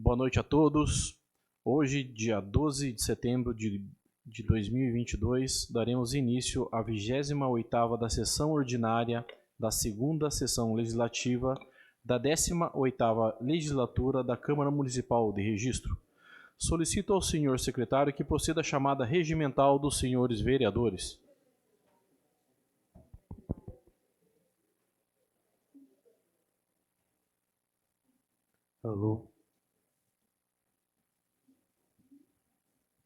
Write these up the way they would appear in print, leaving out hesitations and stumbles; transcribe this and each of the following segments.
Boa noite a todos. Hoje, dia 12 de setembro de 2022, daremos início à 28ª da sessão ordinária da 2ª sessão legislativa da 18ª legislatura da Câmara Municipal de Registro. Solicito ao senhor secretário que proceda a chamada regimental dos senhores vereadores. Alô.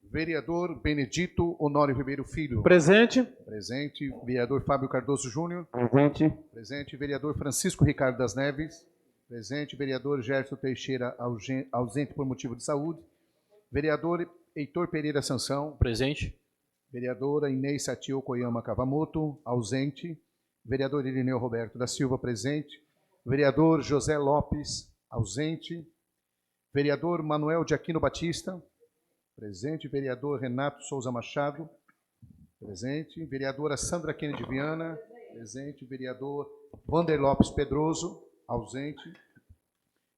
Vereador Benedito Honório Ribeiro Filho. Presente. Presente. Vereador Fábio Cardoso Júnior. Presente. Presente. Vereador Francisco Ricardo das Neves. Presente. Vereador Gerson Teixeira, ausente por motivo de saúde. Vereador Heitor Pereira Sansão. Presente. Vereadora Inês Satio Koyama Kavamoto. Ausente. Vereador Irineu Roberto da Silva. Presente. Vereador José Lopes. Ausente. Vereador Manuel de Aquino Batista. Presente. Vereador Renato Souza Machado. Presente. Vereadora Sandra Kennedy Viana. Presente. Vereador Vander Lopes Pedroso. Ausente.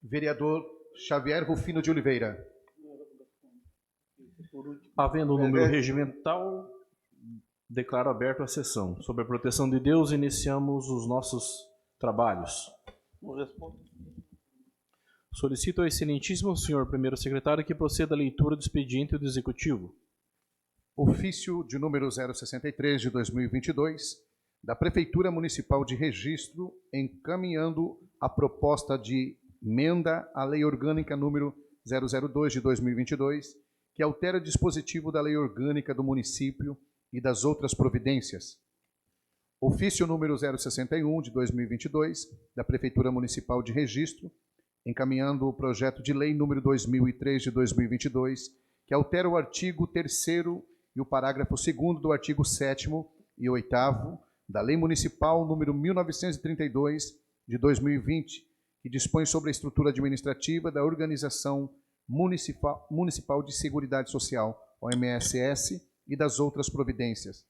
Vereador Xavier Rufino de Oliveira. Havendo o número regimental, declaro aberto a sessão. Sob a proteção de Deus, iniciamos os nossos trabalhos. Solicito ao excelentíssimo senhor primeiro secretário que proceda à leitura do expediente do Executivo. Ofício de número 063 de 2022, da Prefeitura Municipal de Registro, encaminhando a proposta de emenda à Lei Orgânica número 002 de 2022, que altera o dispositivo da Lei Orgânica do município e das outras providências. Ofício número 061 de 2022, da Prefeitura Municipal de Registro, encaminhando o projeto de lei número 2003 de 2022, que altera o artigo 3º e o parágrafo 2º do artigo 7º e 8º da Lei Municipal número 1932 de 2020, que dispõe sobre a estrutura administrativa da Organização Municipal de Seguridade Social, OMSS, e das outras providências.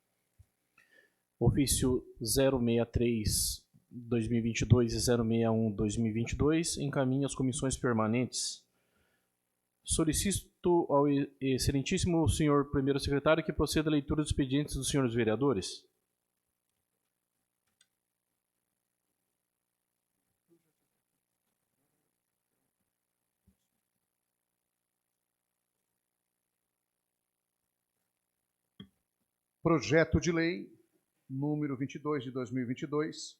Ofício 063/2022 e 061/2022 encaminha as comissões permanentes. Solicito ao excelentíssimo senhor primeiro secretário que proceda à leitura dos expedientes dos senhores vereadores. Projeto de lei número 22 de 2022,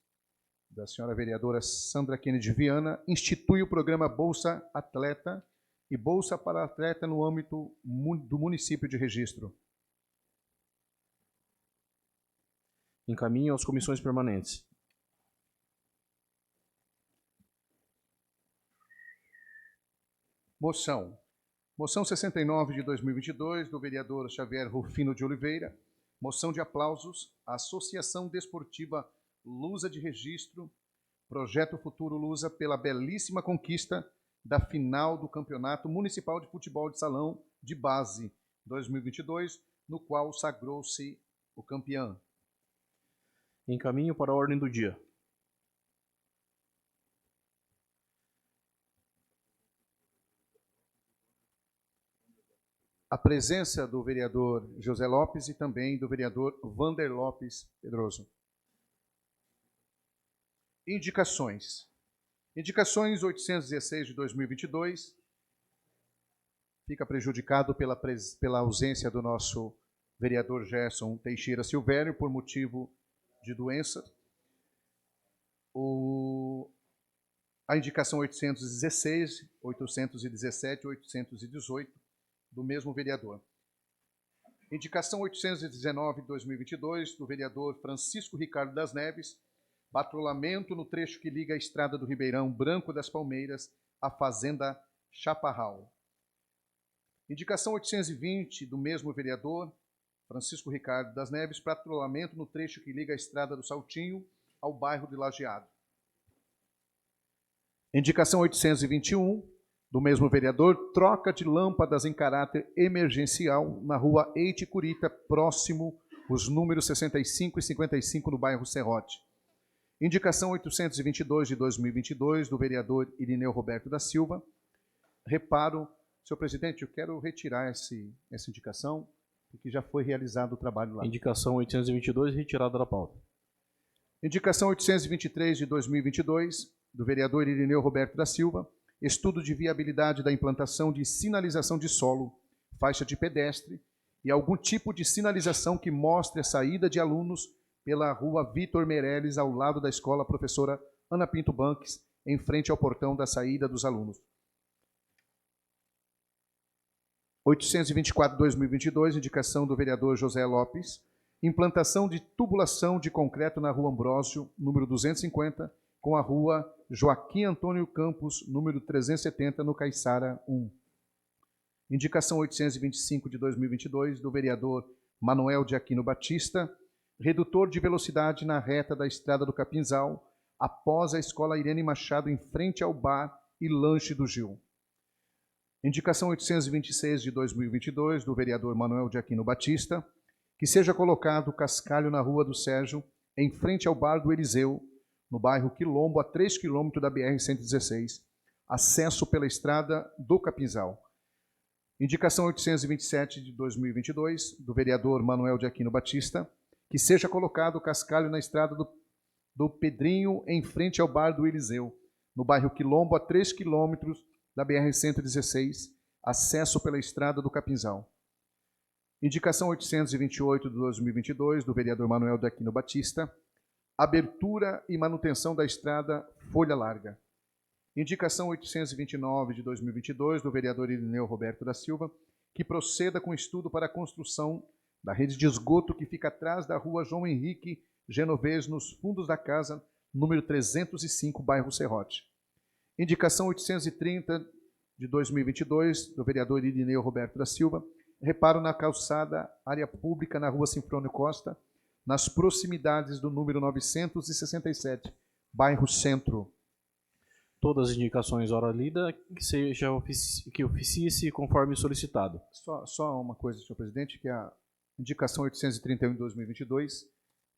da senhora vereadora Sandra Kennedy Viana, institui o programa Bolsa Atleta e Bolsa para Atleta no âmbito do município de Registro. Encaminho às comissões permanentes. Moção 69 de 2022, do vereador Xavier Rufino de Oliveira. Moção de aplausos à Associação Desportiva Lusa de Registro, Projeto Futuro Lusa, pela belíssima conquista da final do Campeonato Municipal de Futebol de Salão de Base 2022, no qual sagrou-se o campeão. Encaminho para a ordem do dia. A presença do vereador José Lopes e também do vereador Vander Lopes Pedroso. Indicações. Indicações 816 de 2022. Fica prejudicado pela ausência do nosso vereador Gerson Teixeira Silvério por motivo de doença. A indicação 816, 817 e 818 do mesmo vereador. Indicação 819 de 2022 do vereador Francisco Ricardo das Neves, patrulhamento no trecho que liga a estrada do Ribeirão Branco das Palmeiras à Fazenda Chaparral. Indicação 820 do mesmo vereador Francisco Ricardo das Neves, patrulhamento no trecho que liga a estrada do Saltinho ao bairro de Lajeado. Indicação 821 do mesmo vereador, troca de lâmpadas em caráter emergencial na rua Eite Curita, próximo os números 65 e 55 no bairro Serrote. Indicação 822 de 2022 do vereador Irineu Roberto da Silva, reparo. Senhor presidente, eu quero retirar essa indicação, porque já foi realizado o trabalho lá. Indicação 822, retirada da pauta. Indicação 823 de 2022, do vereador Irineu Roberto da Silva, estudo de viabilidade da implantação de sinalização de solo, faixa de pedestre e algum tipo de sinalização que mostre a saída de alunos pela rua Vitor Meirelles, ao lado da escola professora Ana Pinto Banques, em frente ao portão da saída dos alunos. 824 de 2022, indicação do vereador José Lopes, implantação de tubulação de concreto na rua Ambrósio, número 250, com a rua Joaquim Antônio Campos, número 370, no Caiçara 1. Indicação 825 de 2022, do vereador Manuel de Aquino Batista, redutor de velocidade na reta da estrada do Capinzal, após a escola Irene Machado, em frente ao bar e lanche do Gil. Indicação 826 de 2022, do vereador Manuel de Aquino Batista, que seja colocado cascalho na rua do Sérgio, em frente ao bar do Eliseu, no bairro Quilombo, a 3 km da BR-116, acesso pela estrada do Capinzal. Indicação 827 de 2022, do vereador Manuel de Aquino Batista, que seja colocado cascalho na estrada do Pedrinho, em frente ao bar do Eliseu, no bairro Quilombo, a 3 km da BR-116, acesso pela estrada do Capinzal. Indicação 828 de 2022, do vereador Manuel de Aquino Batista, abertura e manutenção da estrada Folha Larga. Indicação 829 de 2022, do vereador Irineu Roberto da Silva, que proceda com estudo para a construção da rede de esgoto que fica atrás da rua João Henrique Genovez, nos fundos da casa, número 305, bairro Serrote. Indicação 830 de 2022, do vereador Irineu Roberto da Silva, reparo na calçada área pública na rua Sinfrônio Costa, nas proximidades do número 967, bairro Centro. Todas as indicações ora lida, que oficie-se conforme solicitado. Só uma coisa, senhor presidente, que a indicação 831 de 2022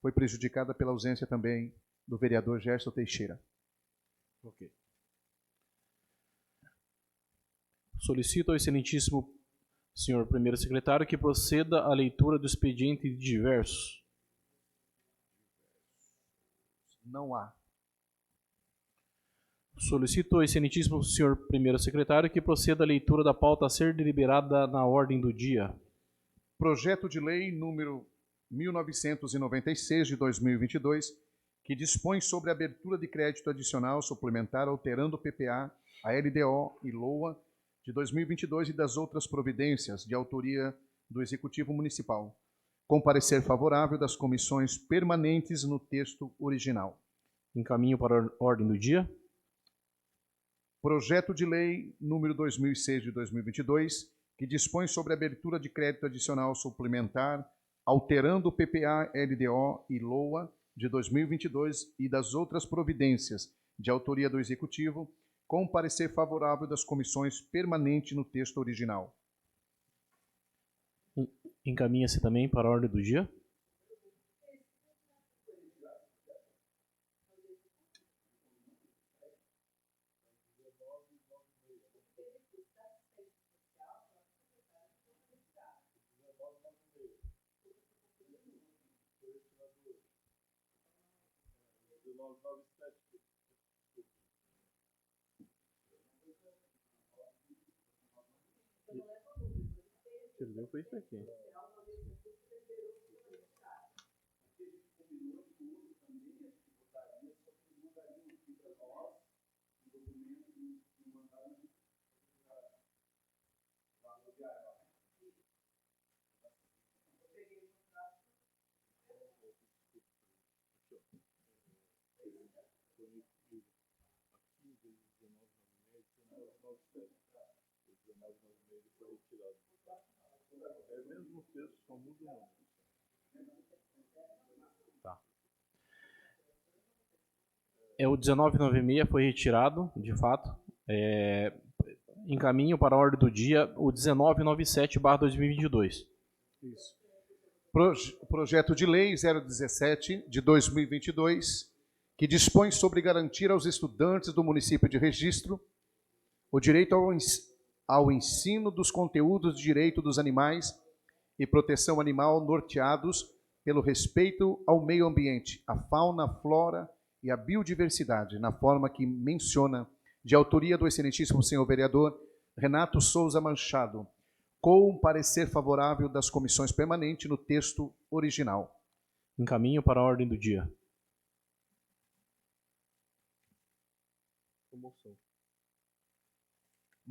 foi prejudicada pela ausência também do vereador Gerson Teixeira. Ok. Solicito ao excelentíssimo senhor primeiro secretário que proceda à leitura do expediente de diversos. Não há. Solicito ao excelentíssimo senhor primeiro secretário que proceda à leitura da pauta a ser deliberada na ordem do dia. Projeto de lei número 1996 de 2022, que dispõe sobre a abertura de crédito adicional suplementar alterando o PPA, a LDO e LOA de 2022 e das outras providências, de autoria do Executivo Municipal, com parecer favorável das comissões permanentes no texto original. Encaminho para a ordem do dia. Projeto de lei número 2006 de 2022, que dispõe sobre a abertura de crédito adicional suplementar, alterando o PPA, LDO e LOA de 2022 e das outras providências, de autoria do Executivo, com parecer favorável das comissões permanentes no texto original. Encaminha-se também para a ordem do dia. Foi isso aqui. É mesmo o texto, só muda o nome. Tá. O 1996 foi retirado, de fato. Encaminho para a ordem do dia o 1997/2022. Isso. Projeto de lei 017 de 2022, que dispõe sobre garantir aos estudantes do município de Registro o direito ao ensino dos conteúdos de direito dos animais e proteção animal norteados pelo respeito ao meio ambiente, a fauna, a flora e a biodiversidade, na forma que menciona, de autoria do excelentíssimo senhor vereador Renato Souza Machado, com parecer favorável das comissões permanentes no texto original. Encaminho para a ordem do dia.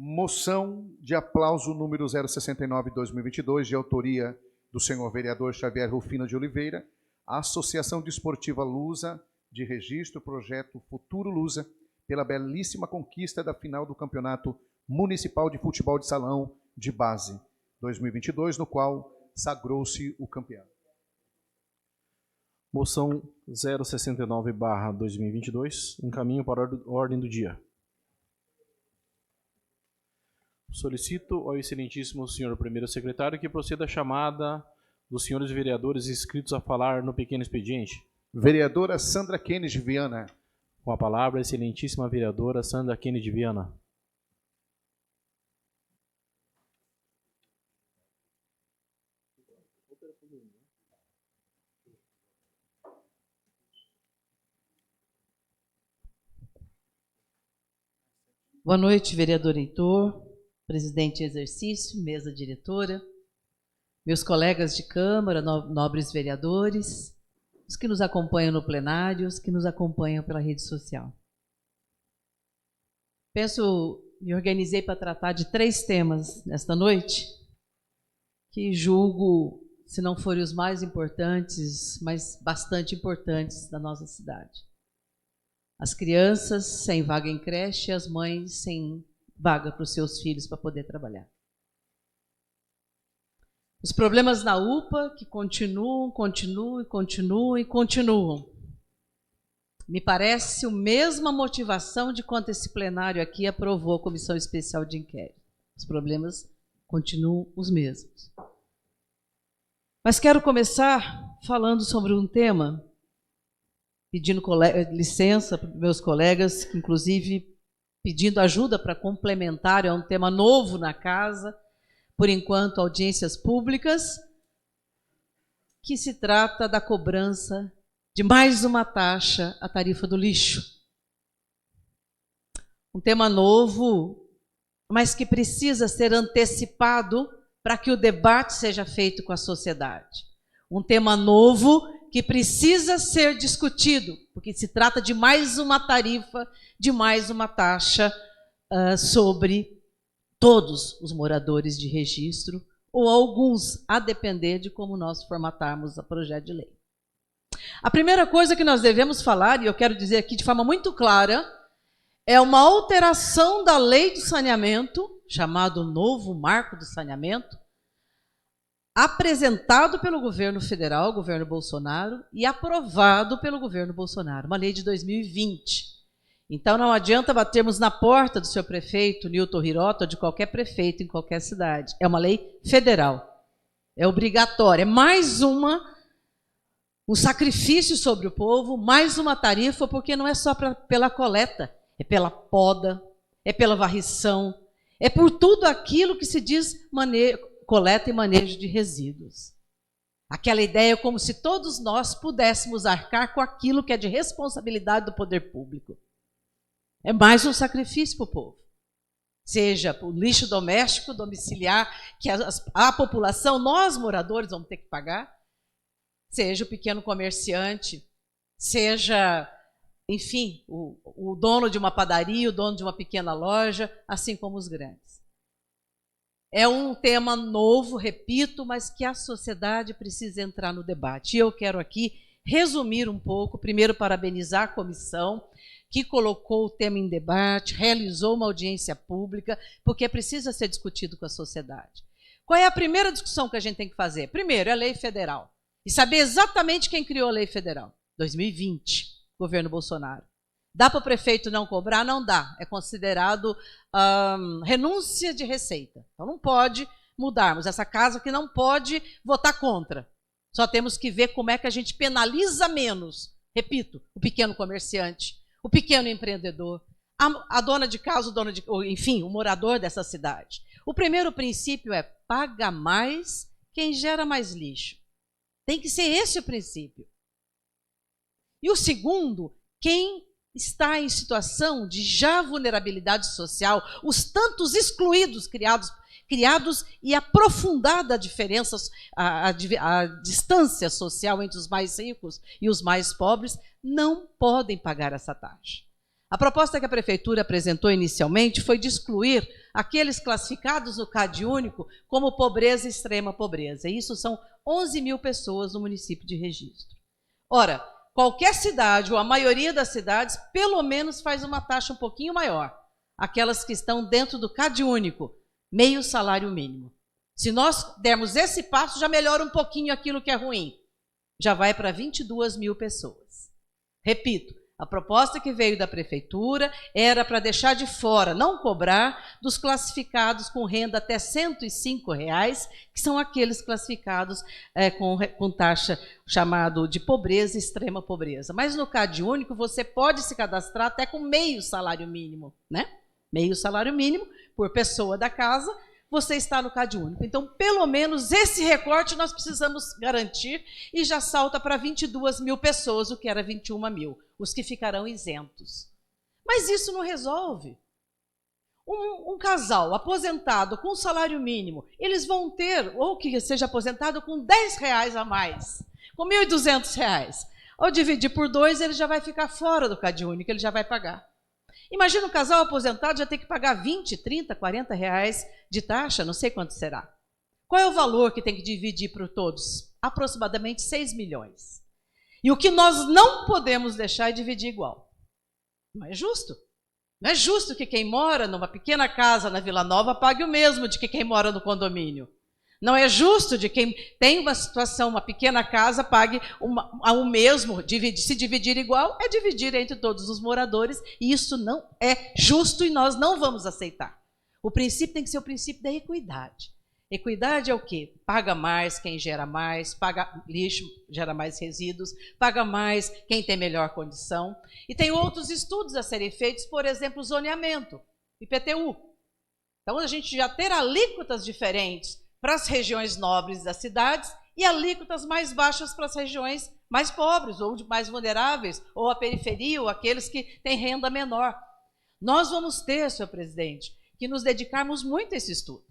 Moção de aplauso número 069/2022, de autoria do senhor vereador Xavier Rufino de Oliveira, a Associação Desportiva Lusa de Registro, projeto Futuro Lusa, pela belíssima conquista da final do Campeonato Municipal de Futebol de Salão de Base 2022, no qual sagrou-se o campeão. Moção 069/2022, encaminho para a ordem do dia. Solicito ao excelentíssimo senhor primeiro secretário que proceda a chamada dos senhores vereadores inscritos a falar no pequeno expediente. Vereadora Sandra Kennedy Viana. Com a palavra, a excelentíssima vereadora Sandra Kennedy Viana. Boa noite, vereador Heitor, presidente em exercício, mesa diretora, meus colegas de Câmara, nobres vereadores, os que nos acompanham no plenário, os que nos acompanham pela rede social. Me organizei para tratar de 3 temas nesta noite, que julgo, se não forem os mais importantes, mas bastante importantes da nossa cidade. As crianças sem vaga em creche e as mães sem vaga para os seus filhos para poder trabalhar. Os problemas na UPA que continuam. Me parece a mesma motivação de quando esse plenário aqui aprovou a Comissão Especial de Inquérito. Os problemas continuam os mesmos. Mas quero começar falando sobre um tema, pedindo licença para meus colegas, que inclusive pedindo ajuda para complementar, é um tema novo na casa, por enquanto, audiências públicas, que se trata da cobrança de mais uma taxa, a tarifa do lixo. Um tema novo, mas que precisa ser antecipado para que o debate seja feito com a sociedade. Um tema novo que precisa ser discutido, porque se trata de mais uma tarifa, de mais uma taxa sobre todos os moradores de registro, ou alguns, a depender de como nós formatarmos o projeto de lei. A primeira coisa que nós devemos falar, e eu quero dizer aqui de forma muito clara, é uma alteração da lei do saneamento, chamado Novo Marco do Saneamento, apresentado pelo governo federal, governo Bolsonaro, e aprovado pelo governo Bolsonaro, uma lei de 2020. Então não adianta batermos na porta do seu prefeito, Newton Hirota, ou de qualquer prefeito em qualquer cidade. É uma lei federal, é obrigatória, é mais um sacrifício sobre o povo, mais uma tarifa, porque não é só pela coleta, é pela poda, é pela varrição, é por tudo aquilo que se diz coleta e manejo de resíduos. Aquela ideia como se todos nós pudéssemos arcar com aquilo que é de responsabilidade do poder público. É mais um sacrifício para o povo. Seja o lixo doméstico, domiciliar, que a população, nós moradores, vamos ter que pagar, seja o pequeno comerciante, seja, enfim, o dono de uma padaria, o dono de uma pequena loja, assim como os grandes. É um tema novo, repito, mas que a sociedade precisa entrar no debate. E eu quero aqui resumir um pouco, primeiro parabenizar a comissão, que colocou o tema em debate, realizou uma audiência pública, porque precisa ser discutido com a sociedade. Qual é a primeira discussão que a gente tem que fazer? Primeiro, é a lei federal. E saber exatamente quem criou a lei federal. 2020, governo Bolsonaro. Dá para o prefeito não cobrar? Não dá. É considerado renúncia de receita. Então não pode mudarmos. Essa casa que não pode votar contra. Só temos que ver como é que a gente penaliza menos. Repito, o pequeno comerciante, o pequeno empreendedor, a dona de casa, enfim, o morador dessa cidade. O primeiro princípio é paga mais quem gera mais lixo. Tem que ser esse o princípio. E o segundo, quem está em situação de já vulnerabilidade social, os tantos excluídos criados e aprofundada a diferença, a distância social entre os mais ricos e os mais pobres, não podem pagar essa taxa. A proposta que a Prefeitura apresentou inicialmente foi de excluir aqueles classificados no CadÚnico como pobreza e extrema pobreza. E isso são 11 mil pessoas no município de Registro. Ora, qualquer cidade, ou a maioria das cidades, pelo menos faz uma taxa um pouquinho maior. Aquelas que estão dentro do CadÚnico, meio salário mínimo. Se nós dermos esse passo, já melhora um pouquinho aquilo que é ruim. Já vai para 22 mil pessoas. Repito, a proposta que veio da Prefeitura era para deixar de fora, não cobrar, dos classificados com renda até R$ 105, que são aqueles classificados com taxa chamado de pobreza e extrema pobreza. Mas no CadÚnico você pode se cadastrar até com meio salário mínimo, né? Meio salário mínimo por pessoa da casa, você está no CadÚnico. Então, pelo menos esse recorte nós precisamos garantir e já salta para 22 mil pessoas, o que era 21 mil, os que ficarão isentos. Mas isso não resolve. Um casal aposentado com salário mínimo, eles vão ter, ou que seja aposentado com R$10 a mais, com R$ 1.200. Ao dividir por 2, ele já vai ficar fora do CadÚnico, ele já vai pagar. Imagina um casal aposentado já ter que pagar 20, 30, 40 reais de taxa, não sei quanto será. Qual é o valor que tem que dividir por todos? Aproximadamente 6 milhões. E o que nós não podemos deixar é dividir igual. Não é justo. Não é justo que quem mora numa pequena casa na Vila Nova pague o mesmo de que quem mora no condomínio. Não é justo de quem tem uma situação, uma pequena casa, pague o mesmo. Se dividir igual, é dividir entre todos os moradores, e isso não é justo e nós não vamos aceitar. O princípio tem que ser o princípio da equidade. Equidade é o quê? Paga mais quem gera mais, paga lixo, gera mais resíduos, paga mais quem tem melhor condição. E tem outros estudos a serem feitos, por exemplo, o zoneamento, IPTU. Então, a gente já ter alíquotas diferentes para as regiões nobres das cidades e alíquotas mais baixas para as regiões mais pobres, ou mais vulneráveis, ou a periferia, ou aqueles que têm renda menor. Nós vamos ter, senhor presidente, que nos dedicarmos muito a esse estudo.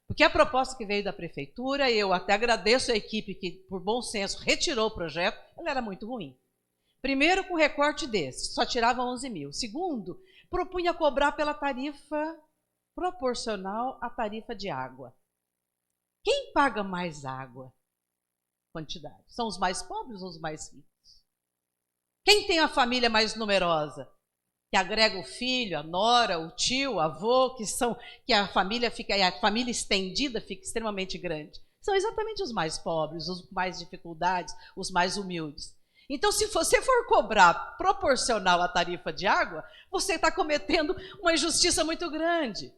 Porque a proposta que veio da Prefeitura, eu até agradeço a equipe que, por bom senso, retirou o projeto, ela era muito ruim. Primeiro, com recorte desse, só tirava 11 mil. Segundo, propunha cobrar pela tarifa proporcional à tarifa de água. Quem paga mais água? Quantidade. São os mais pobres ou os mais ricos? Quem tem a família mais numerosa? Que agrega o filho, a nora, o tio, o avô, que a família estendida fica extremamente grande. São exatamente os mais pobres, os com mais dificuldades, os mais humildes. Então, se você for cobrar proporcional à tarifa de água, você está cometendo uma injustiça muito grande.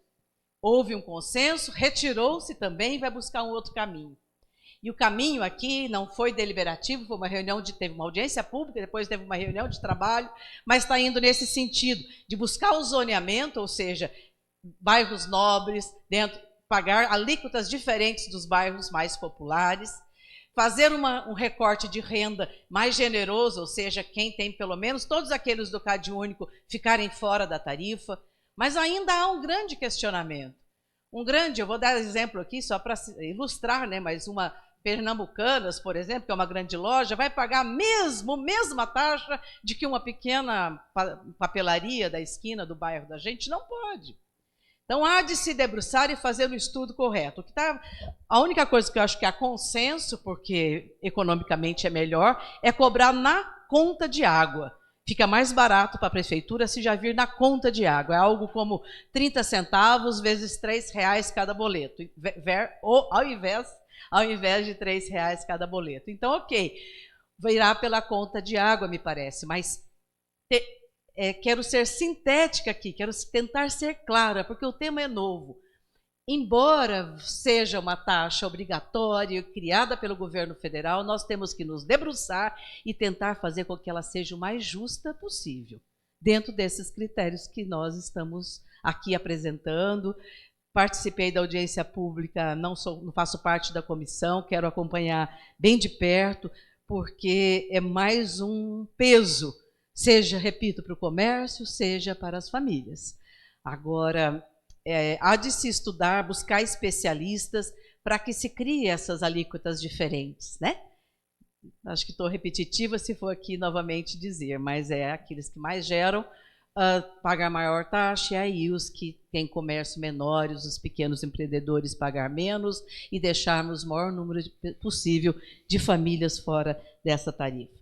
Houve um consenso, retirou-se também e vai buscar um outro caminho. E o caminho aqui não foi deliberativo, foi uma reunião teve uma audiência pública, depois teve uma reunião de trabalho, mas está indo nesse sentido, de buscar o zoneamento, ou seja, bairros nobres, pagar alíquotas diferentes dos bairros mais populares, fazer um recorte de renda mais generoso, ou seja, quem tem pelo menos todos aqueles do CadÚnico ficarem fora da tarifa. Mas ainda há um grande questionamento. Eu vou dar exemplo aqui só para ilustrar, né? Mas uma Pernambucanas, por exemplo, que é uma grande loja, vai pagar a mesma taxa de que uma pequena papelaria da esquina do bairro da gente? Não pode. Então, há de se debruçar e fazer o estudo correto. A única coisa que eu acho que há consenso, porque economicamente é melhor, é cobrar na conta de água. Fica mais barato para a prefeitura se já vir na conta de água. É algo como 30 centavos vezes R$3 cada boleto, ao invés de R$3 cada boleto. Então, ok, virá pela conta de água, me parece, mas quero ser sintética aqui, quero tentar ser clara, porque o tema é novo. Embora seja uma taxa obrigatória criada pelo governo federal, nós temos que nos debruçar e tentar fazer com que ela seja o mais justa possível, dentro desses critérios que nós estamos aqui apresentando, Participei da audiência pública, não faço parte da comissão, quero acompanhar bem de perto, porque é mais um peso, seja, repito, para o comércio, seja para as famílias. Agora, há de se estudar, buscar especialistas para que se crie essas alíquotas diferentes, né? Acho que estou repetitiva se for aqui novamente dizer, mas é aqueles que mais geram pagar maior taxa, e aí os que têm comércio menores, os pequenos empreendedores pagar menos e deixarmos o maior número possível de famílias fora dessa tarifa.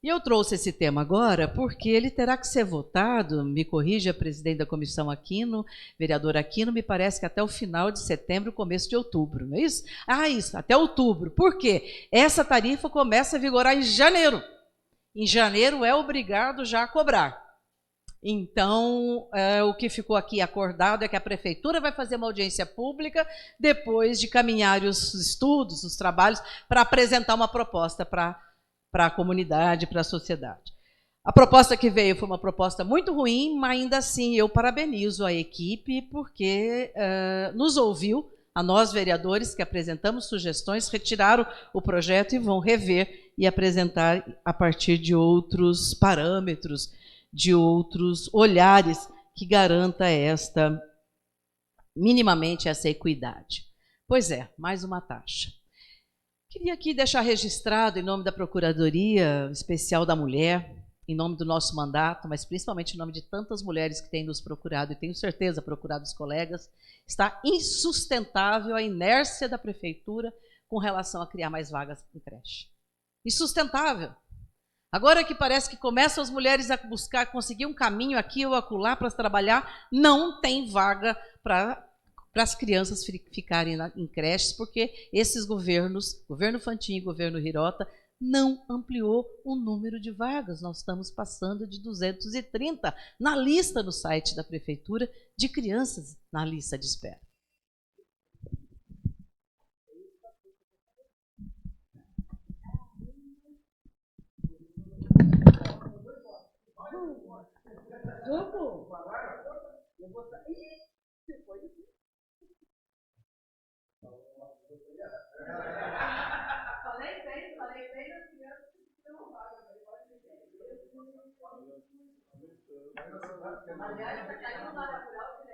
E eu trouxe esse tema agora porque ele terá que ser votado, me corrija, presidente da comissão Aquino, vereador Aquino, me parece que até o final de setembro, começo de outubro, não é isso? Isso, até outubro. Por quê? Essa tarifa começa a vigorar em janeiro. Em janeiro é obrigado já a cobrar. Então, o que ficou aqui acordado é que a prefeitura vai fazer uma audiência pública depois de caminhar os estudos, os trabalhos, para apresentar uma proposta para a comunidade, para a sociedade. A proposta que veio foi uma proposta muito ruim, mas ainda assim eu parabenizo a equipe porque nos ouviu, a nós vereadores que apresentamos sugestões, retiraram o projeto e vão rever e apresentar a partir de outros parâmetros, de outros olhares que garanta minimamente essa equidade. Pois é, mais uma taxa. Queria aqui deixar registrado, em nome da Procuradoria Especial da Mulher, em nome do nosso mandato, mas principalmente em nome de tantas mulheres que têm nos procurado, e tenho certeza procurado os colegas, está insustentável a inércia da Prefeitura com relação a criar mais vagas em creche. Insustentável. Agora que parece que começam as mulheres a buscar, conseguir um caminho aqui ou acolá para trabalhar, não tem vaga para as crianças ficarem em creches, porque esses governos, governo Fantin e governo Hirota, não ampliou o número de vagas. Nós estamos passando de 230 na lista no site da Prefeitura de crianças na lista de espera. Falei bem das crianças que não vaga, aliás, está caindo na área rural.